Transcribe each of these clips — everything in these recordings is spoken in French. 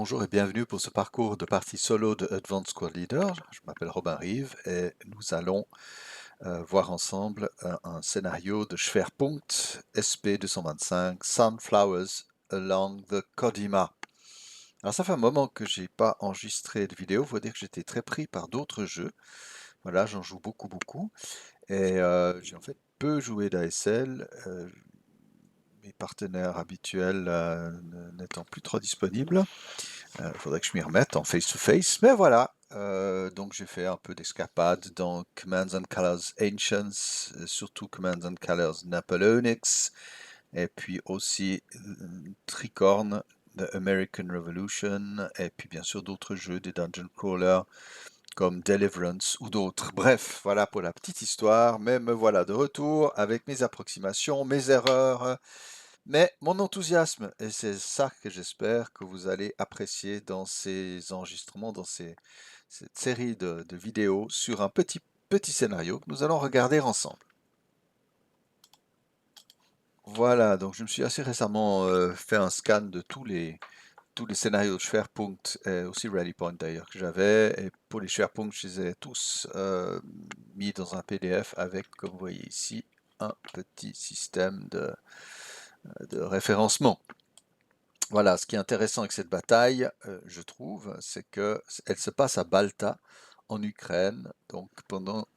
Bonjour et bienvenue pour ce parcours de partie solo de Advanced Squad Leader. Je m'appelle Robin Rive et nous allons voir ensemble un scénario de Schwerpunkt SP225 Sunflowers Along the Kodima. Alors ça fait un moment que j'ai pas enregistré de vidéo, il faut dire que j'étais très pris par d'autres jeux. Voilà, j'en joue beaucoup et j'ai en fait peu joué d'ASL. Mes partenaires habituels n'étant plus trop disponibles. Il faudrait que je m'y remette en face-to-face, mais voilà. Donc j'ai fait un peu d'escapade dans Commands and Colors Ancients, surtout Commands and Colors Napoleonics, et puis aussi Tricorn, The American Revolution, et puis bien sûr d'autres jeux, des dungeon crawlers comme Deliverance ou d'autres. Bref, voilà pour la petite histoire, mais me voilà de retour avec mes approximations, mes erreurs, mais mon enthousiasme, et c'est ça que j'espère que vous allez apprécier dans ces enregistrements, dans cette série de vidéos sur un petit scénario que nous allons regarder ensemble. Voilà, donc je me suis assez récemment fait un scan de tous les scénarios de Schwerpunkt, et aussi Rally Point d'ailleurs que j'avais, et pour les Schwerpunkt, je les ai tous mis dans un PDF avec, comme vous voyez ici, un petit système de référencement. Voilà, ce qui est intéressant avec cette bataille, je trouve, c'est qu'elle se passe à Balta, en Ukraine, donc pendant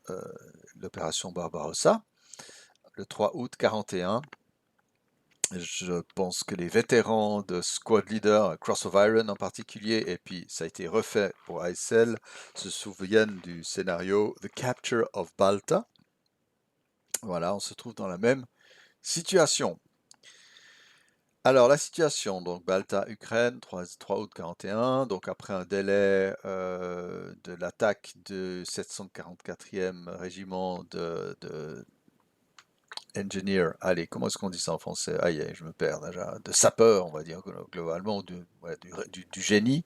l'opération Barbarossa, le 3 août 41. Je pense que les vétérans de Squad Leader, Cross of Iron en particulier, et puis ça a été refait pour ASL, se souviennent du scénario The Capture of Balta. Voilà, on se trouve dans la même situation. Alors, la situation, donc Balta, Ukraine, 3 août 41, donc après un délai de l'attaque du 744e régiment de engineer, allez, comment est-ce qu'on dit ça en français? Aïe, aïe, je me perds déjà, de sapeurs, on va dire globalement, ouais, du génie,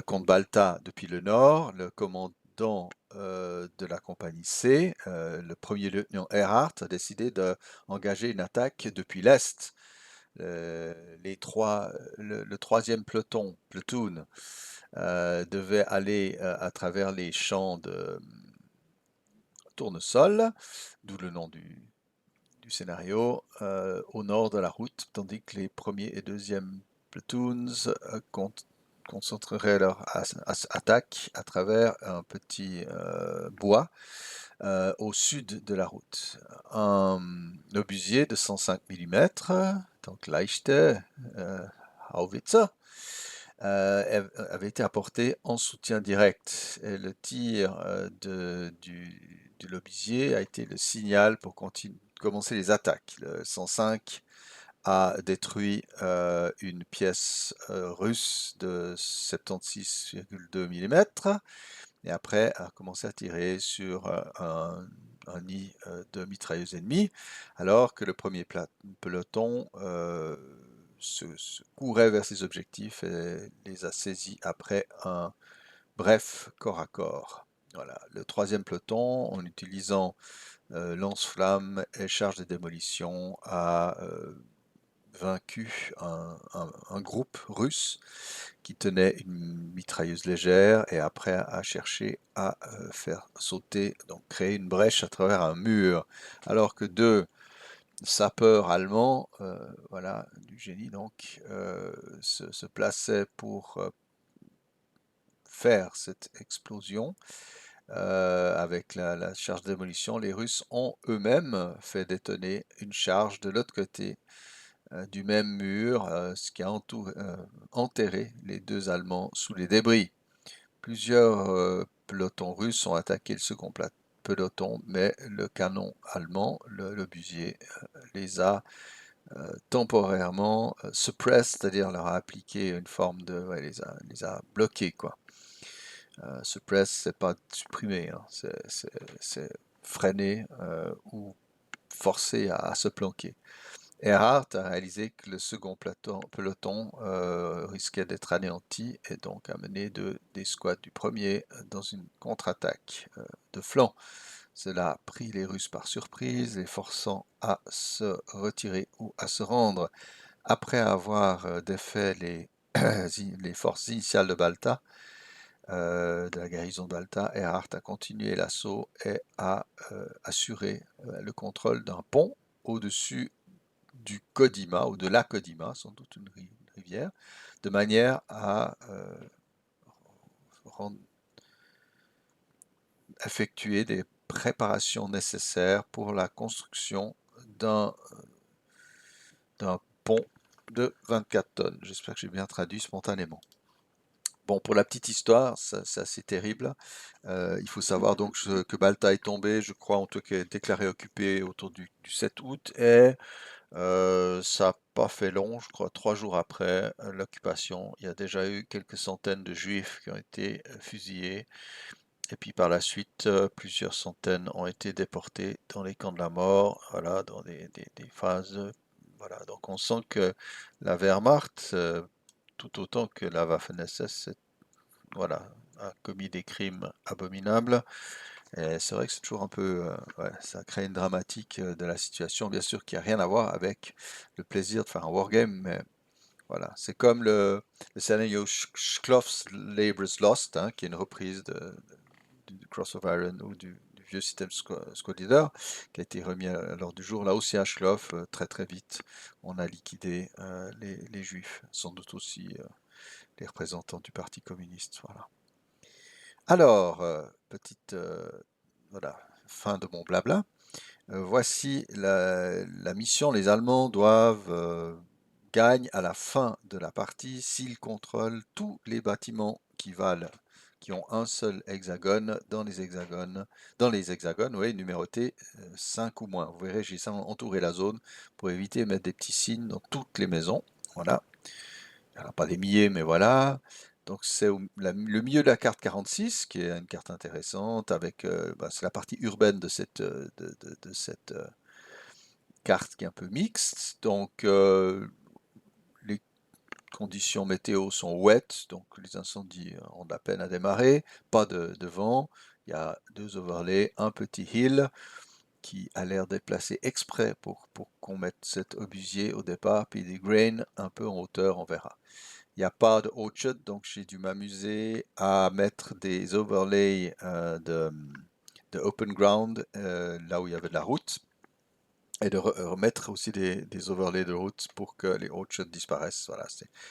contre Balta depuis le nord, le commandant de la compagnie C, le premier lieutenant Erhardt, a décidé d'engager une attaque depuis l'est. Le troisième platoon devait aller à travers les champs de tournesol, d'où le nom du scénario, au nord de la route, tandis que les premiers et deuxièmes platoons concentreraient leur attaque à travers un petit bois au sud de la route. Un obusier de 105 mm, donc Leichte Howitzer, avait été apporté en soutien direct. Et le tir de l'obusier a été le signal pour commencer les attaques. Le 105 a détruit une pièce russe de 76,2 mm et après a commencé à tirer sur un nid de mitrailleuses ennemies, alors que le premier peloton se courait vers ses objectifs et les a saisis après un bref corps à corps. Voilà. Le troisième peloton, en utilisant lance-flammes et charge de démolition, a vaincu un groupe russe qui tenait une mitrailleuse légère et après a cherché à faire sauter, donc créer une brèche à travers un mur, alors que deux sapeurs allemands, voilà, du génie donc, se plaçaient pour faire cette explosion. Avec la charge de démolition, les Russes ont eux-mêmes fait détonner une charge de l'autre côté du même mur, ce qui a enterré les deux Allemands sous les débris. Plusieurs pelotons russes ont attaqué le second peloton, mais le canon allemand, l'obusier, les a temporairement suppressed, c'est-à-dire leur a appliqué une forme de... Ouais, les a bloqués, quoi. Suppress, c'est pas supprimer, hein, c'est freiner ou forcer à se planquer. Erhardt a réalisé que le second peloton risquait d'être anéanti et donc a mené des squads du premier dans une contre-attaque de flanc. Cela a pris les Russes par surprise, les forçant à se retirer ou à se rendre. Après avoir défait les les forces initiales de Balta, de la garnison de Balta. Erhardt a continué l'assaut et a assuré le contrôle d'un pont au-dessus du Kodima, ou de la Kodima, sans doute une rivière, de manière à effectuer des préparations nécessaires pour la construction d'un pont de 24 tonnes. J'espère que j'ai bien traduit spontanément. Bon, pour la petite histoire, c'est assez terrible. Il faut savoir donc que Balta est tombé, je crois, en tout cas déclaré occupé autour du 7 août, et ça n'a pas fait long, je crois, 3 jours après l'occupation. Il y a déjà eu quelques centaines de juifs qui ont été fusillés, et puis par la suite, plusieurs centaines ont été déportés dans les camps de la mort, voilà, dans des phases. Voilà, donc on sent que la Wehrmacht, tout autant que la Waffen-SS, voilà, a commis des crimes abominables. Et c'est vrai que c'est toujours un peu, ouais, ça crée une dramatique de la situation, bien sûr, qui n'a rien à voir avec le plaisir de faire un wargame, mais voilà, c'est comme le scénario Schloff's Labor's Lost, hein, qui est une reprise du Cross of Iron ou du vieux système Squad Leader, qui a été remis à l'ordre du jour. Là aussi à Schloff, très très vite, on a liquidé les Juifs, sans doute aussi les représentants du Parti communiste. Voilà. Alors, petite voilà, fin de mon blabla. Voici la mission. Les Allemands doivent gagnent à la fin de la partie s'ils contrôlent tous les bâtiments qui ont un seul hexagone dans les hexagones, oui, numérotés 5 ou moins. Vous verrez, j'ai entouré la zone pour éviter de mettre des petits signes dans toutes les maisons. Voilà. Alors, pas des milliers, mais voilà. Donc c'est le milieu de la carte 46, qui est une carte intéressante, avec c'est la partie urbaine de cette carte qui est un peu mixte. Donc les conditions météo sont wet, donc les incendies ont de la peine à démarrer, pas de vent, il y a 2 overlays, un petit hill qui a l'air d'être placé exprès pour qu'on mette cet obusier au départ, puis des grains un peu en hauteur, on verra. Il n'y a pas de orchard, donc j'ai dû m'amuser à mettre des overlays de open ground là où il y avait de la route, et de remettre aussi des overlays de route pour que les orchards disparaissent. Voilà,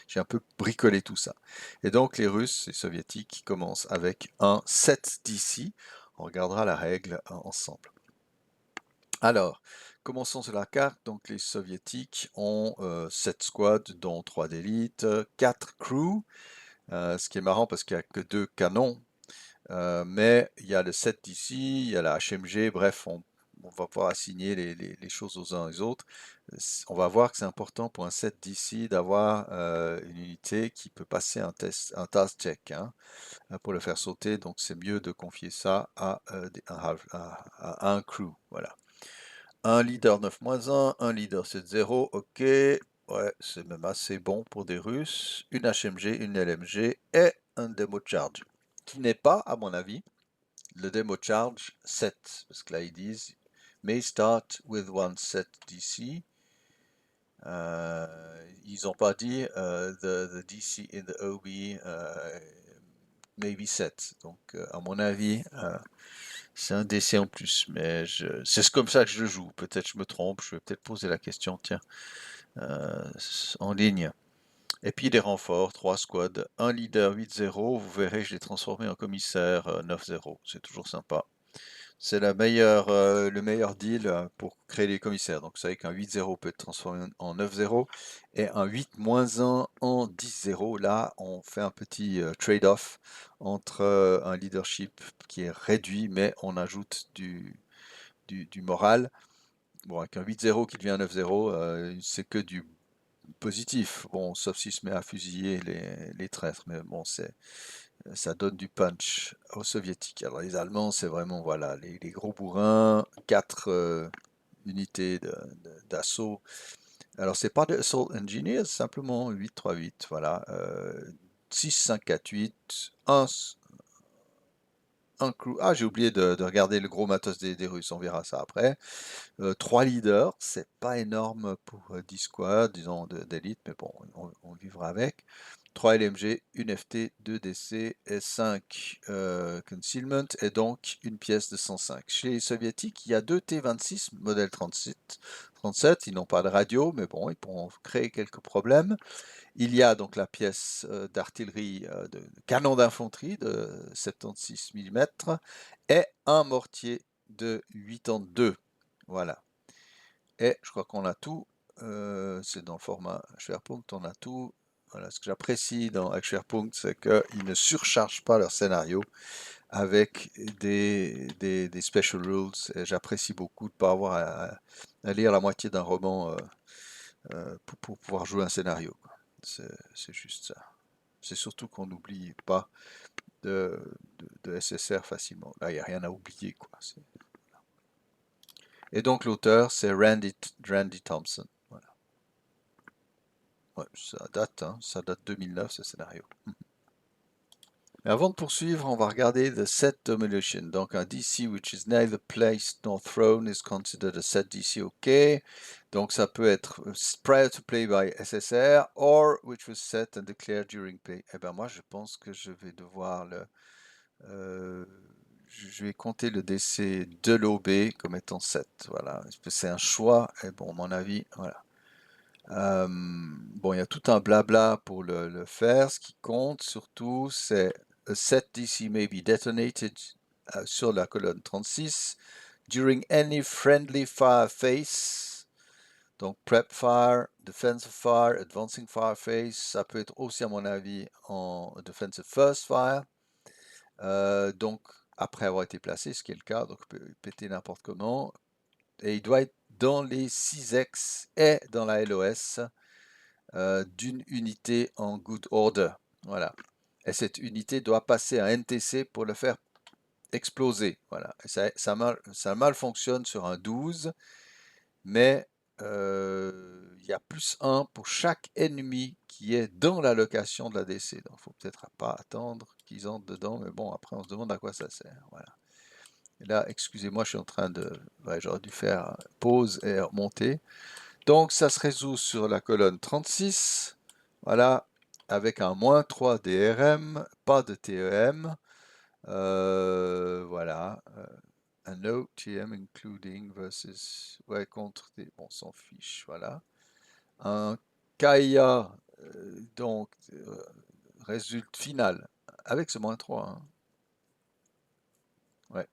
j'ai un peu bricolé tout ça. Et donc les Russes, les Soviétiques, commencent avec un 7 d'ici. On regardera la règle ensemble. Alors, commençons sur la carte. Donc les Soviétiques ont 7 squads, dont 3 d'élite, 4 crews. Ce qui est marrant parce qu'il n'y a que 2 canons, mais il y a le 7 d'ici, il y a la HMG, bref, on va pouvoir assigner les choses aux uns et aux autres. On va voir que c'est important pour un 7 d'ici d'avoir une unité qui peut passer un task check, hein, pour le faire sauter, donc c'est mieux de confier ça à un crew. Voilà. Un leader 9-1, un leader 7-0, ok. Ouais, c'est même assez bon pour des Russes. Une HMG, une LMG et un demo charge. Qui n'est pas, à mon avis, le demo charge 7. Parce que là, ils disent may start with one set DC. Ils n'ont pas dit the DC in the OB maybe set. Donc, à mon avis, c'est un DC en plus, mais c'est comme ça que je joue. Peut-être je me trompe, je vais peut-être poser la question, tiens, en ligne. Et puis des renforts, 3 squads, un leader 8-0, vous verrez, je l'ai transformé en commissaire 9-0, c'est toujours sympa. C'est le meilleur deal pour créer les commissaires. Donc vous savez qu'un 8-0 peut être transformé en 9-0 et un 8-1 en 10-0. Là, on fait un petit trade-off entre un leadership qui est réduit, mais on ajoute du moral. Bon, avec un 8-0 qui devient 9-0, c'est que du positif. Bon, sauf s'il se met à fusiller les traîtres, mais bon, ça donne du punch aux soviétiques. Alors les Allemands, c'est vraiment, voilà, les gros bourrins, 4 unités d'assaut. Alors c'est pas de Assault Engineers, simplement 8-3-8, voilà. 6-5-4-8, un crew. Ah, j'ai oublié de regarder le gros matos des Russes, on verra ça après. 3 leaders, c'est pas énorme pour 10 squads, disons, d'élite, mais bon, on vivra avec. 3 LMG, une FT, 2 DC et 5 Concealment, et donc une pièce de 105. Chez les soviétiques, il y a 2 T-26, modèle 37, ils n'ont pas de radio, mais bon, ils pourront créer quelques problèmes. Il y a donc la pièce d'artillerie, de canon d'infanterie de 76 mm, et un mortier de 82. Voilà. Et je crois qu'on a tout. C'est dans le format SharePoint, on a tout. Voilà, ce que j'apprécie avec SharePoint, c'est qu'ils ne surchargent pas leur scénario avec des special rules. Et j'apprécie beaucoup de ne pas avoir à lire la moitié d'un roman pour pouvoir jouer un scénario. C'est juste ça. C'est surtout qu'on n'oublie pas de SSR facilement. Là, il n'y a rien à oublier, quoi. Et donc l'auteur, c'est Randy Thompson. Voilà. Ouais, ça date 2009 ce scénario. Mais avant de poursuivre, on va regarder the set demolition. Donc un DC which is neither placed nor thrown is considered a set DC OK. Donc ça peut être prior to play by SSR or which was set and declared during play. Eh ben moi je pense que je vais devoir je vais compter le DC de l'OB comme étant 7. Voilà, c'est un choix. Et bon, à mon avis, voilà. Bon, il y a tout un blabla pour le faire. Ce qui compte surtout, c'est a set DC may be detonated sur la colonne 36 during any friendly fire phase. Donc prep fire, defensive fire, advancing fire phase. Ça peut être aussi, à mon avis, en defensive first fire. Donc après avoir été placé, ce qui est le cas, donc peut péter n'importe comment. Et il doit être dans les 6X et dans la LOS. D'une unité en good order. Voilà. Et cette unité doit passer à NTC pour le faire exploser. Voilà. Et ça malfonctionne sur un 12, mais il y a +1 pour chaque ennemi qui est dans la location de la DC. Donc il ne faut peut-être pas attendre qu'ils entrent dedans, mais bon, après on se demande à quoi ça sert. Voilà. Et là, excusez-moi, je suis en train de... Ouais, j'aurais dû faire pause et remonter. Donc ça se résout sur la colonne 36. Voilà, avec un -3 DRM, pas de TEM. Voilà. Un no TM including versus. Ouais, contre des. Bon, on s'en fiche, voilà. Un KIA, donc, résulte final, avec ce -3. Hein. Ouais,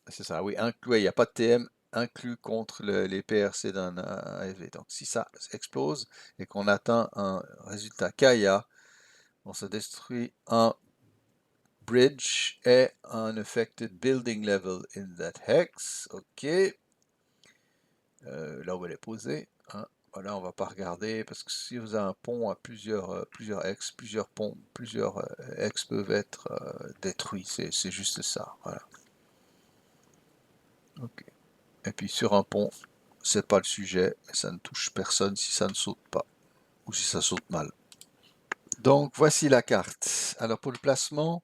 c'est ça, oui. Il n'y a pas de TM inclus contre les PRC d'un AFV. Donc si ça explose et qu'on atteint un résultat KIA, on se détruit un bridge et un affected building level in that hex. Ok. Là, on va les poser. Hein. Voilà, on va pas regarder parce que si vous avez un pont à plusieurs hex, plusieurs ponts, plusieurs hex peuvent être détruits. C'est juste ça. Voilà. Ok. Et puis sur un pont, c'est pas le sujet. Ça ne touche personne si ça ne saute pas ou si ça saute mal. Donc voici la carte. Alors pour le placement,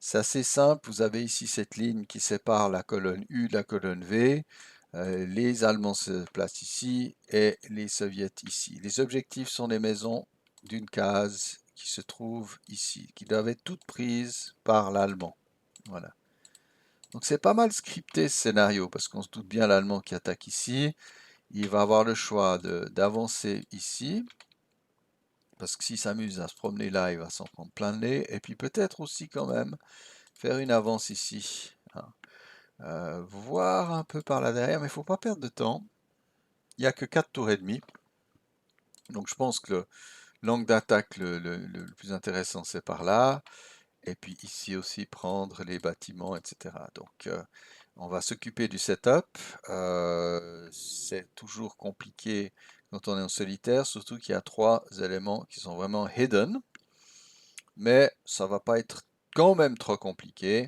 c'est assez simple. Vous avez ici cette ligne qui sépare la colonne U de la colonne V. Les Allemands se placent ici et les Soviétiques ici. Les objectifs sont des maisons d'une case qui se trouvent ici, qui doivent être toutes prises par l'Allemand. Voilà. Donc c'est pas mal scripté ce scénario parce qu'on se doute bien l'Allemand qui attaque ici. Il va avoir le choix d'avancer ici. Parce que s'il s'amuse à se promener là, il va s'en prendre plein le nez. Et puis peut-être aussi quand même faire une avance ici. Hein. Voir un peu par là derrière, mais il ne faut pas perdre de temps. Il n'y a que 4 tours et demi. Donc je pense que l'angle d'attaque le plus intéressant, c'est par là. Et puis ici aussi, prendre les bâtiments, etc. Donc on va s'occuper du setup. C'est toujours compliqué quand on est en solitaire, surtout qu'il y a 3 éléments qui sont vraiment hidden. Mais ça va pas être quand même trop compliqué.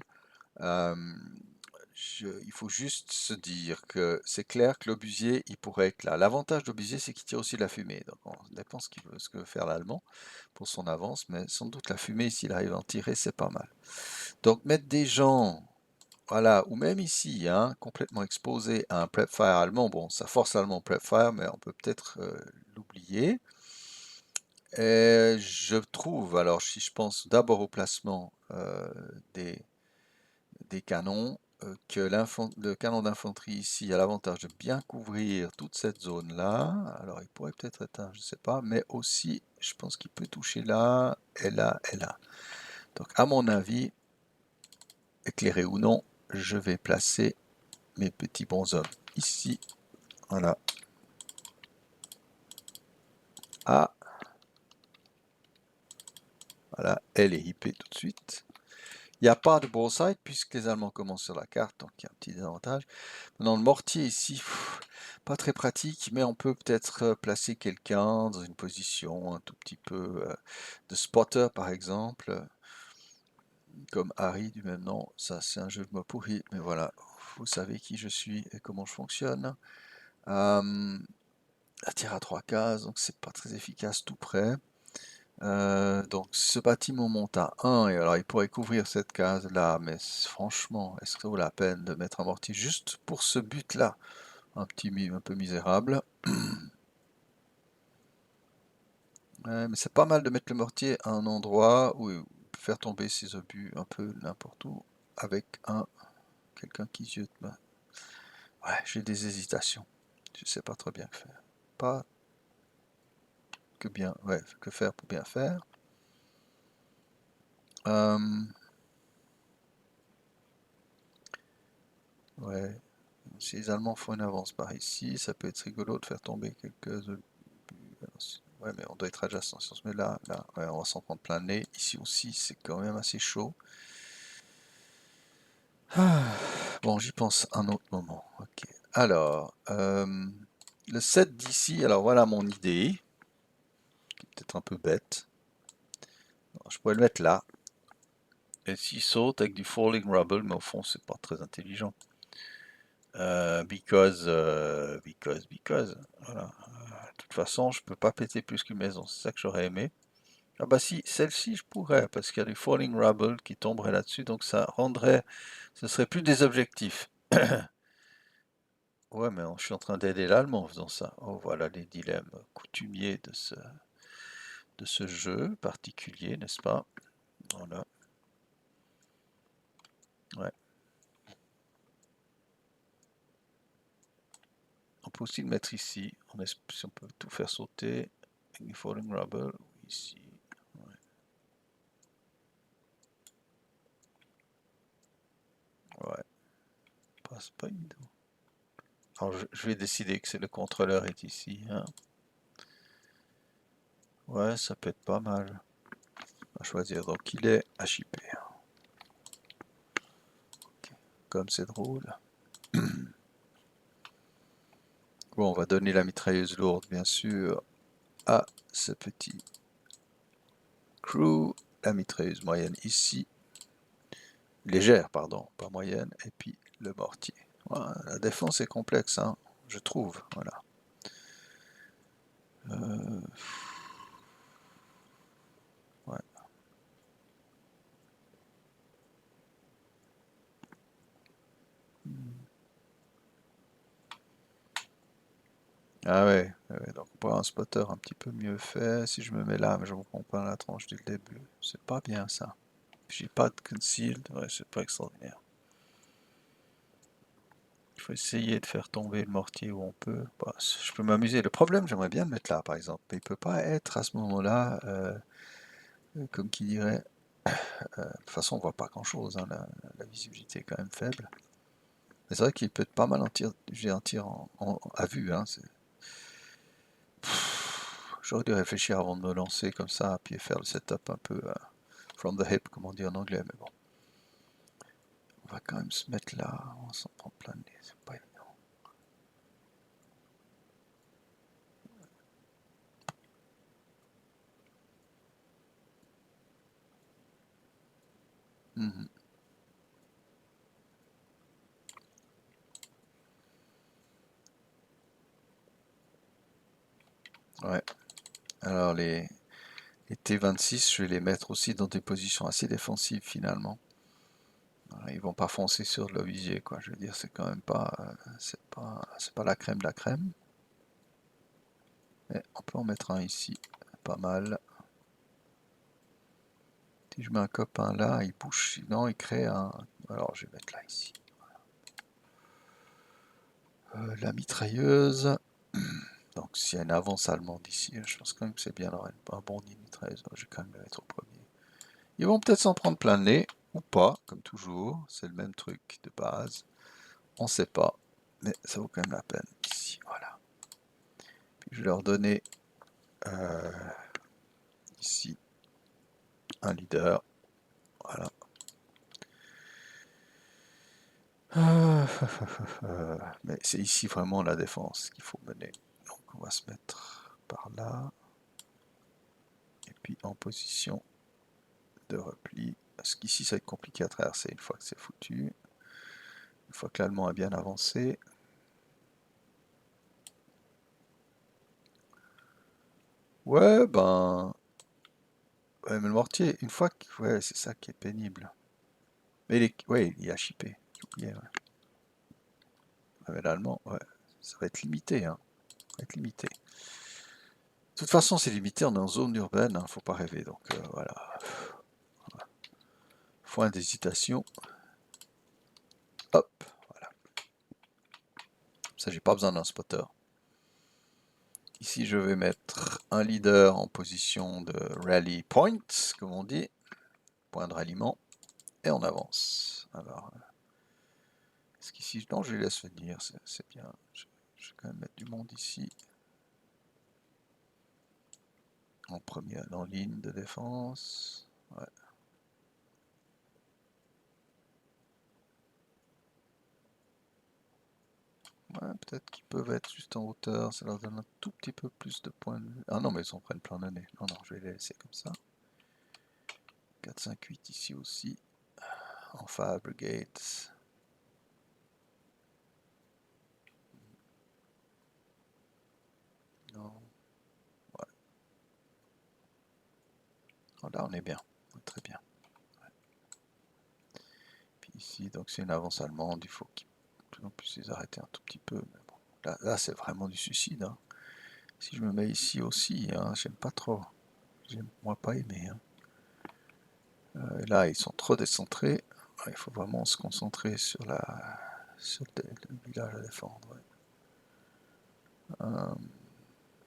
Il faut juste se dire que c'est clair que l'obusier, il pourrait être là. L'avantage de l'obusier, c'est qu'il tire aussi de la fumée. Donc on dépend ce que veut faire l'Allemand pour son avance, mais sans doute la fumée, s'il arrive à en tirer, c'est pas mal. Donc mettre des gens, voilà, ou même ici, hein, complètement exposés à un prep fire allemand, bon, ça force l'allemand prep fire, mais on peut peut-être l'oublier. Et je trouve, alors si je pense d'abord au placement des, des canons, que le canon d'infanterie ici a l'avantage de bien couvrir toute cette zone-là. Alors il pourrait peut-être être un, je sais pas, mais aussi je pense qu'il peut toucher là, et là, et là. Donc à mon avis, éclairé ou non, je vais placer mes petits bonshommes ici. Voilà. Ah, voilà, elle est hippée tout de suite. Il n'y a pas de bullseye puisque les Allemands commencent sur la carte, donc il y a un petit désavantage. Maintenant, le mortier ici, pas très pratique, mais on peut peut-être placer quelqu'un dans une position un tout petit peu de spotter, par exemple, comme Harry du même nom. Ça, c'est un jeu de mots pourri, mais voilà, vous savez qui je suis et comment je fonctionne. Un tir à 3 cases, donc c'est pas très efficace tout près. Donc ce bâtiment monte à 1, et alors il pourrait couvrir cette case-là, mais franchement, est-ce que ça vaut la peine de mettre un mortier juste pour ce but-là? Un peu misérable. Ouais, mais c'est pas mal de mettre le mortier à un endroit où il peut faire tomber ses obus un peu n'importe où, avec quelqu'un qui ziote. Ouais, j'ai des hésitations. Je sais pas très bien que faire. Pas que faire pour bien faire. Euh, ouais. Si les Allemands font une avance par ici, ça peut être rigolo de faire tomber quelques obus. Ouais, mais on doit être adjacent. Si on se met là, là, ouais, on va s'en prendre plein le nez. Ici aussi, c'est quand même assez chaud. Ah, bon, j'y pense un autre moment. Ok. Alors, le 7 d'ici, alors voilà mon idée, qui est peut-être un peu bête. Alors, je pourrais le mettre là. Et s'il saute avec du falling rubble, mais au fond, c'est pas très intelligent. Because. Voilà. De toute façon, je peux pas péter plus qu'une maison. C'est ça que j'aurais aimé. Ah bah si, celle-ci, je pourrais, parce qu'il y a du falling rubble qui tomberait là-dessus, donc ça rendrait, ce serait plus des objectifs. Ouais, mais je suis en train d'aider l'allemand en faisant ça. Oh, voilà les dilemmes coutumiers de ce jeu particulier, n'est-ce pas? Voilà. Ouais. On peut aussi le mettre ici. Si on peut tout faire sauter. Avec du falling rubble, ici. Ouais. Ouais. C'est pas évident. Alors, je vais décider que c'est le contrôleur est ici, hein. Ouais, ça peut être pas mal. On va choisir. Donc, il est HIP. Comme c'est drôle. Bon, on va donner la mitrailleuse lourde, bien sûr, à ce petit crew. La mitrailleuse moyenne ici. Légère, pardon, pas moyenne. Et puis le mortier. Voilà, la défense est complexe, hein, je trouve. Voilà. Ouais. Ah ouais, ouais, donc pour un spotter un petit peu mieux fait, si je me mets là, mais je me prends pas la tronche dès le début, c'est pas bien ça. J'ai pas de concealed, ouais, c'est pas extraordinaire. Il faut essayer de faire tomber le mortier où on peut. Bah, je peux m'amuser. Le problème, j'aimerais bien le mettre là, par exemple. Mais il peut pas être à ce moment-là, comme qui dirait. De toute façon, on voit pas grand-chose, hein, la visibilité est quand même faible. Mais c'est vrai qu'il peut être pas mal en tir. J'ai un tir à vue. Hein, j'aurais dû réfléchir avant de me lancer comme ça, puis faire le setup un peu from the hip, comme on dit en anglais. Mais bon, on va quand même se mettre là. On s'en prend plein de nez. C'est pas évident. Mhm. Ouais. Alors les T26, je vais les mettre aussi dans des positions assez défensives finalement. Ils vont pas foncer sur le visier, quoi. Je veux dire, c'est quand même pas, c'est pas la crème de la crème. Mais on peut en mettre un ici. pas mal. Si je mets un copain là, il bouge, sinon il crée un... Alors je vais mettre là, ici. La mitrailleuse. Donc s'il y a une avance allemande ici, je pense quand même que c'est bien d'avoir un bon nid de mitrailleuse. Je vais quand même le mettre au premier. Ils vont peut-être s'en prendre plein le nez, ou pas, comme toujours. C'est le même truc de base. On ne sait pas, mais ça vaut quand même la peine. Ici, voilà. Puis je vais leur donner ici un leader. Voilà. Mais c'est ici vraiment la défense qu'il faut mener. Donc on va se mettre par là. Et puis en position de repli. Parce qu'ici ça va être compliqué à traverser une fois que c'est foutu. Une fois que l'Allemand a bien avancé. Ouais, ben... Ouais, mais le mortier, une fois que... Ouais, c'est ça qui est pénible. Mais ouais, il a chippé. J'ai oublié, ouais. Ouais, mais l'allemand, ouais, ça va être limité, hein. Ça va être limité. De toute façon, c'est limité, on est en zone urbaine, hein, faut pas rêver. Donc voilà. Point d'hésitation. Hop, voilà. Ça, j'ai pas besoin d'un spotter. Ici, je vais mettre un leader en position de rally point, comme on dit. Point de ralliement. Et on avance. Alors, est-ce qu'ici, non, je les laisse venir, c'est bien. Je vais quand même mettre du monde ici. En première, en ligne de défense. Ouais. Ouais, peut-être qu'ils peuvent être juste en hauteur, ça leur donne un tout petit peu plus de points de vue. Ah non, mais ils en prennent plein de nez. Non, non, je vais les laisser comme ça. 4, 5, 8 ici aussi. En Fire Brigade. Non. Ouais. Oh, là, on est bien. Très bien. Ouais. Puis ici, donc c'est une avance allemande. Il faut qu'ils puissent les arrêter un tout petit peu. Mais bon. Là c'est vraiment du suicide. Hein. Si je me mets ici aussi, hein, j'aime pas trop. J'aime moi pas aimer. Hein. Là, ils sont trop décentrés. Il faut vraiment se concentrer sur le village à défendre. Ouais. On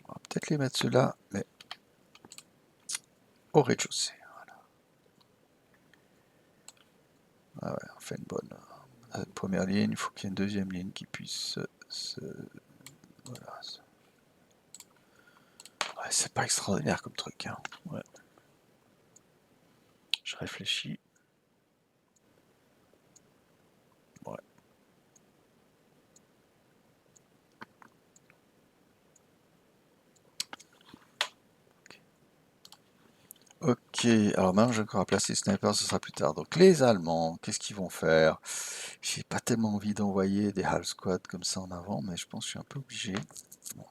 va peut-être les mettre ceux-là, mais au rez-de-chaussée. Voilà. Ah ouais, on fait une bonne première ligne. Il faut qu'il y ait une deuxième ligne qui puisse se... Voilà. Ouais, c'est pas extraordinaire comme truc. Hein. Ouais. Je réfléchis. Ouais. Ok, alors maintenant je vais encore placer sniper, ce sera plus tard. Donc les Allemands, qu'est-ce qu'ils vont faire? J'ai pas tellement envie d'envoyer des half squads comme ça en avant, mais je pense que je suis un peu obligé. Bon.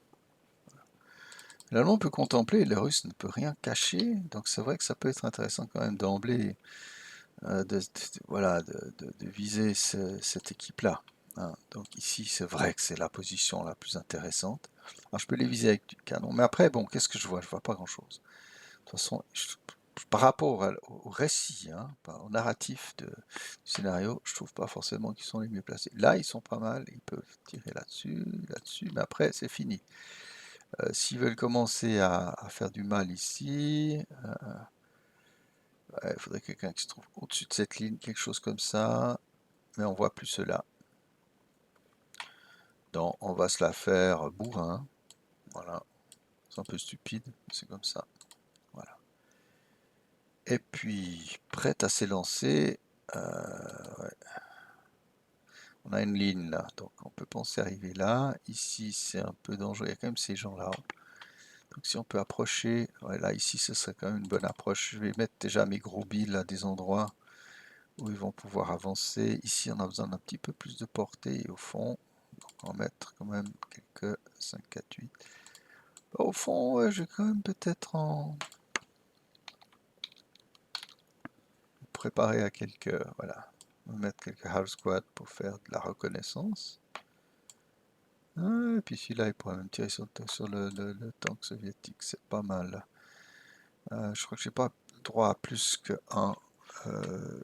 L'Allemand peut contempler, le Russe ne peut rien cacher, donc c'est vrai que ça peut être intéressant quand même d'emblée voilà, de viser cette équipe-là. Hein. Donc ici, c'est vrai que c'est la position la plus intéressante. Alors je peux les viser avec du canon, mais après, bon, qu'est-ce que je vois? Je vois pas grand-chose. De toute façon, par rapport au récit, hein, au narratif du scénario, je trouve pas forcément qu'ils sont les mieux placés. Là, ils sont pas mal, ils peuvent tirer là-dessus, là-dessus, mais après, c'est fini. S'ils veulent commencer à faire du mal ici, il faudrait quelqu'un qui se trouve au-dessus de cette ligne, quelque chose comme ça, mais on voit plus cela. Donc, on va se la faire bourrin, voilà. C'est un peu stupide, c'est comme ça, voilà. Et puis, prête à s'élancer, ouais. On a une ligne là, donc on peut penser arriver là. Ici, c'est un peu dangereux, il y a quand même ces gens-là. Donc si on peut approcher, ouais, là, ici, ce serait quand même une bonne approche. Je vais mettre déjà mes gros billes à des endroits où ils vont pouvoir avancer. Ici, on a besoin d'un petit peu plus de portée. Et au fond, donc on va mettre quand même quelques 5, 4, 8. Au fond, ouais, je vais quand même peut-être en préparer à quelques... Voilà. On va mettre quelques half squads pour faire de la reconnaissance. Ah, et puis celui-là, il pourrait même tirer sur le tank soviétique, c'est pas mal. Je crois que j'ai pas droit à plus qu'un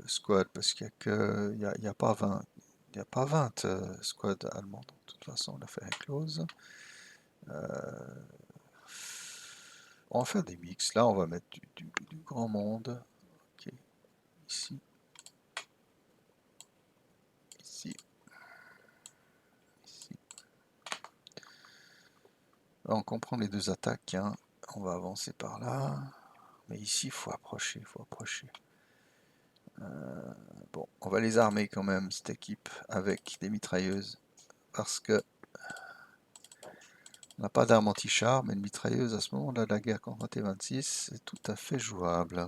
squad parce qu'il y a que, il y a pas 20, il y a pas 20 squads allemands. De toute façon, l'affaire est close. On va faire des mix. Là, on va mettre du grand monde. Ok, ici, ici, ici. Là, on comprend les deux attaques, hein. On va avancer par là. Mais ici, il faut approcher, il faut approcher. Bon, on va les armer quand même, cette équipe, avec des mitrailleuses. Parce que on n'a pas d'arme anti-char, mais une mitrailleuse à ce moment-là de la guerre contre T-26, c'est tout à fait jouable.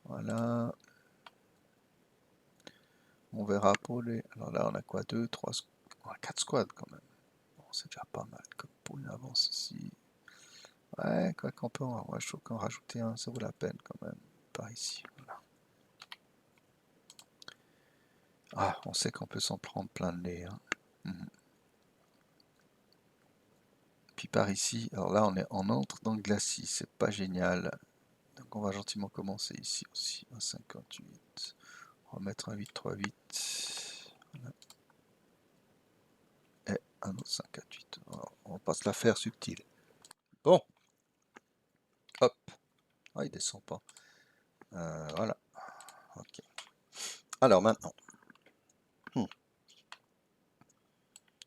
Voilà. On verra pour les... Alors là, on a quoi? 2, 3, 4 squads quand même. Bon, c'est déjà pas mal comme pour une avance ici. Ouais, quoi qu'on peut, ouais, je trouve qu'en rajouter un, ça vaut la peine quand même. Par ici, voilà. Ah, on sait qu'on peut s'en prendre plein le nez, hein. Puis par ici, alors là, on entre dans le glacis, c'est pas génial. Donc on va gentiment commencer ici aussi, un 58. On va mettre un 838. Voilà. Et un autre 58. Alors, on va pas se la faire subtile. Bon, hop. Ah, il descend pas. Voilà. Ok. Alors maintenant.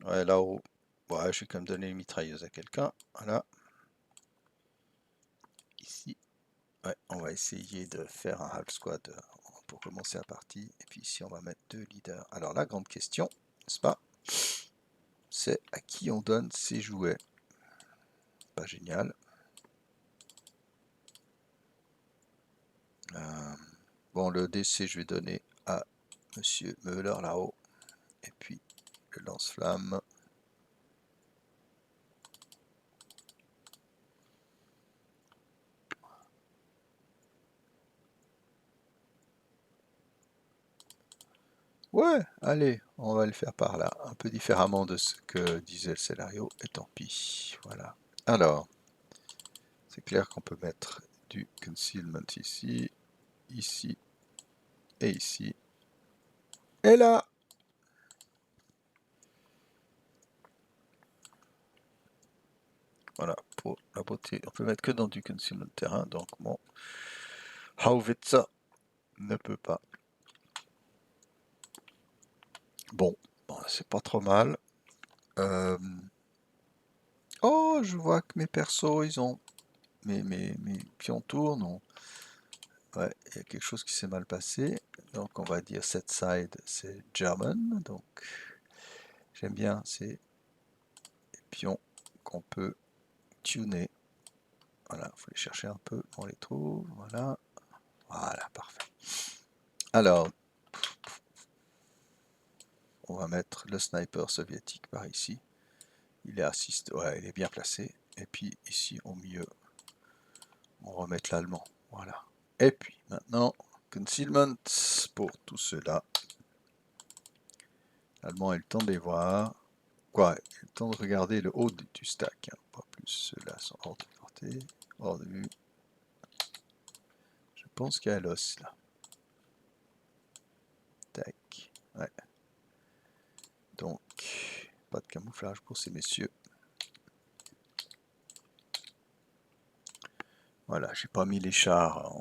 Ouais, là-haut. Ouais, je vais quand même donner une mitrailleuse à quelqu'un. Voilà. Ici. Ouais, on va essayer de faire un half squad pour commencer la partie. Et puis ici, on va mettre 2 leaders. Alors la grande question, n'est-ce pas? C'est à qui on donne ces jouets. Pas génial. Bon, le DC, je vais donner à Monsieur Müller là-haut. Et puis le lance-flamme. Ouais, allez, on va le faire par là. Un peu différemment de ce que disait le scénario. Et tant pis. Voilà. Alors, c'est clair qu'on peut mettre du concealment ici, ici et ici. Et là! Voilà, pour la beauté. On peut mettre que dans du concealment terrain, donc bon. Hauvitzer ne peut pas. Bon, c'est pas trop mal. Oh, je vois que mes persos, ils ont... mes pions tournent. Ouais, il y a quelque chose qui s'est mal passé. Donc on va dire cette side, c'est German. Donc j'aime bien ces pions qu'on peut tuner. Voilà, il faut les chercher un peu, on les trouve. Voilà, voilà, parfait. Alors, on va mettre le sniper soviétique par ici. Il est assist, ouais, il est bien placé. Et puis ici au milieu, on va mettre l'allemand. Voilà. Et puis maintenant, concealment pour tous ceux-là. L'allemand a le temps de les voir. Quoi, il a le temps de regarder le haut du stack. Hein. Pas plus, ceux-là sont hors de portée, hors de vue. Je pense qu'il y a l'os là. Tac. Ouais. Donc, pas de camouflage pour ces messieurs. Voilà, j'ai pas mis les chars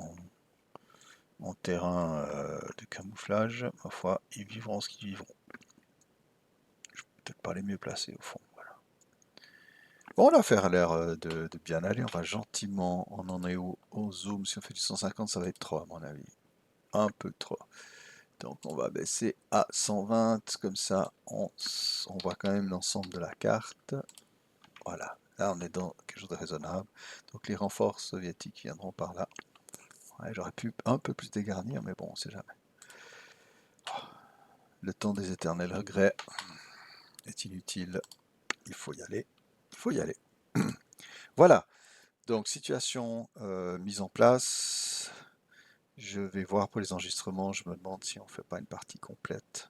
en terrain de camouflage. Ma foi, ils vivront ce qu'ils vivront. Je vais peut-être pas les mieux placés au fond. Voilà. Bon, l'affaire a l'air de bien aller. On va gentiment, on en est au zoom. Si on fait du 150, ça va être trop à mon avis. Un peu trop. Donc on va baisser à 120, comme ça on voit quand même l'ensemble de la carte. Voilà, là on est dans quelque chose de raisonnable. Donc les renforts soviétiques viendront par là. Ouais, j'aurais pu un peu plus dégarnir, mais bon, on sait jamais. Le temps des éternels regrets est inutile. Il faut y aller. Il faut y aller. Voilà. Donc situation mise en place. Je vais voir pour les enregistrements. Je me demande si on ne fait pas une partie complète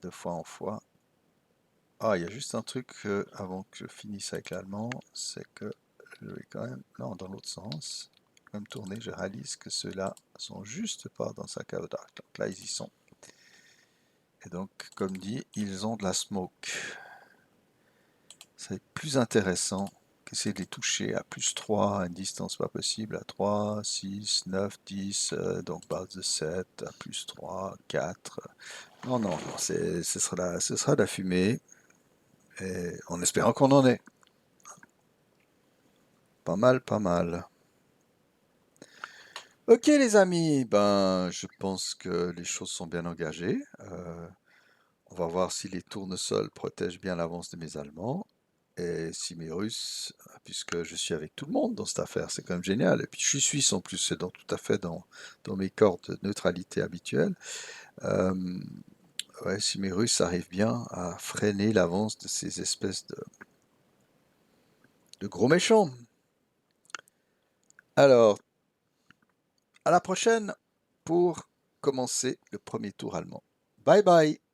de fois en fois. Ah, il y a juste un truc avant que je finisse avec l'allemand, c'est que Je vais quand même, non, dans l'autre sens. Même tourner, je réalise que ceux-là sont juste pas dans sa cave d'arc. Donc là, ils y sont. Et donc, comme dit, ils ont de la smoke. C'est plus intéressant qu'essayer de les toucher à +3 à une distance pas possible, à 3, 6, 9, 10, donc base de 7, à +3, 4. Non, non, non, ce sera de la fumée, et en espérant qu'on en ait. Pas mal, pas mal. Ok les amis, ben je pense que les choses sont bien engagées. On va voir si les tournesols protègent bien l'avance de mes Allemands. Et si mes Russes, puisque je suis avec tout le monde dans cette affaire, c'est quand même génial. Et puis je suis suisse en plus, c'est tout à fait dans mes cordes de neutralité habituelles. Euh, ouais, si mes Russes arrivent bien à freiner l'avance de ces espèces de gros méchants. Alors, à la prochaine pour commencer le premier tour allemand. Bye bye!